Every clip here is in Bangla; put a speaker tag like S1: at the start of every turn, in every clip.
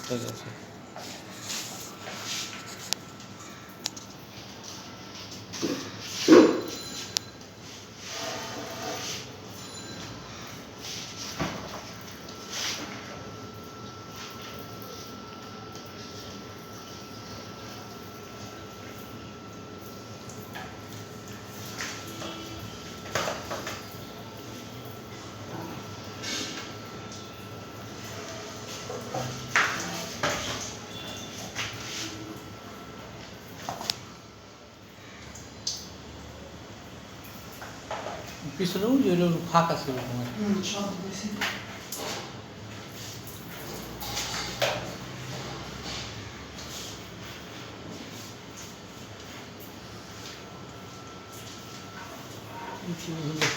S1: টুকটাক আছে। পিছনেও যে ফাঁক আছে ওরকম
S2: সব দিয়েছি।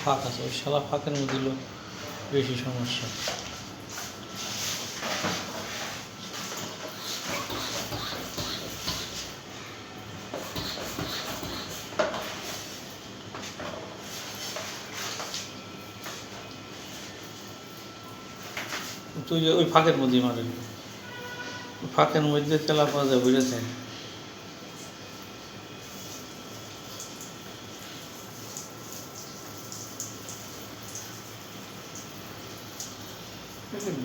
S1: ফাঁক আছে, ওই শালা ফাঁকের মধ্যে হলো বেশি সমস্যা। তুই ওই ফাঁকের মধ্যেই মারেন, ওই ফাঁকের মধ্যে তেলা পাওয়া যায়, বুঝেছেন?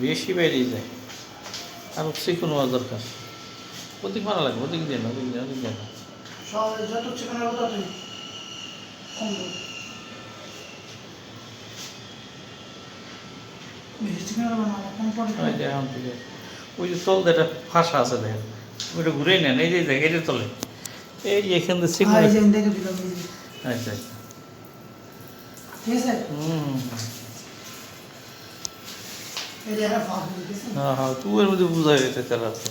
S1: বেশি বেরিয়ে যায়, আর চিকন হওয়া দরকার। ওদিক মারা লাগবে, ওদিক দিয়ে না, ওদিক দিয়ে, ওদিক দিয়ে না।
S2: যত চিকন হবে ততই কমবে। বেশি চিকন হবে না, কম পড়বে।
S1: ওই যে এখন থেকে ওই যে তল একটা ফাঁসা আছে দেখেন, ওইটা ঘুরেই নেন, এই যে দেখ, এই যে তলে, এই যে এখান থেকে চিকন।
S2: এই যে দেখে দিলাম, এই যে।
S1: আচ্ছা আচ্ছা,
S2: ঠিক আছে?
S1: হুম,
S2: এই যে এটা ফাঁক হয়ে গেছে।
S1: হ্যাঁ হ্যাঁ, তুই এর মধ্যে বোঝা গেছে তেলা তো।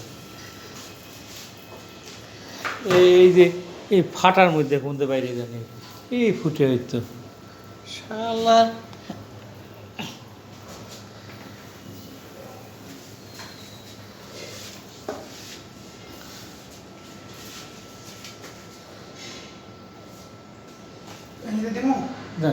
S1: এই যে এই ফাটার মধ্যে কোনতে বাইরে জানি এই ফুটে হইতো শালা।
S2: এই যে দেখো,
S1: না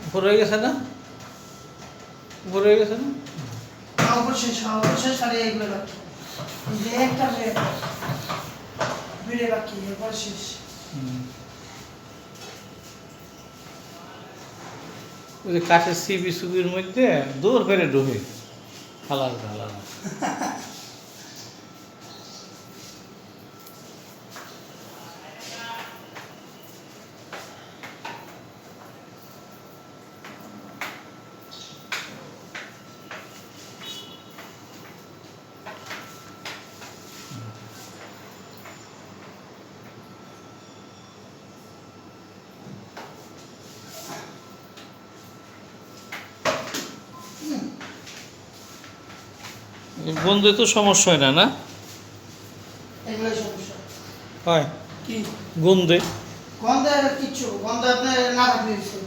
S1: উপর হয়ে গেছে না, উপর হয়ে গেছে না।
S2: অবশ্যই সারে এগুলো বাকি। এই যে একটা যে ভিড়ে বাকি, এরপর শেষ।
S1: ওই যে কাঠের সিবি সুবির মধ্যে দৌড় করে ঢুকে হালাল হালাল। গন্ধে তো সমস্যা হয় না, না
S2: এগুলোই সমস্যা।
S1: হয়
S2: কি
S1: গন্ধে?
S2: গন্ধে কিচ্ছু, গন্ধ আপনার না থাকলে হয়েছে।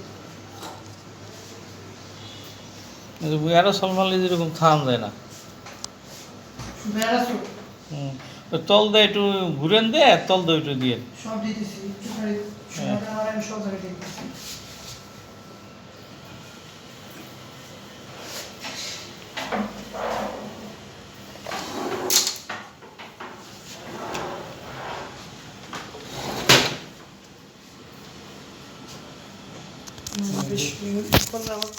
S1: অ্যারোসল মারলে যেরকম থাম যায় না।
S2: বেড়াছো
S1: ওই তল দিয়ে একটু ঘুরেন দে, তল দিয়ে একটু দিয়ে।
S2: সব দিতেছি, একটু খালি সময়টা আমার আমি সব জায়গায় দিতেছি। বেশ করলে আমার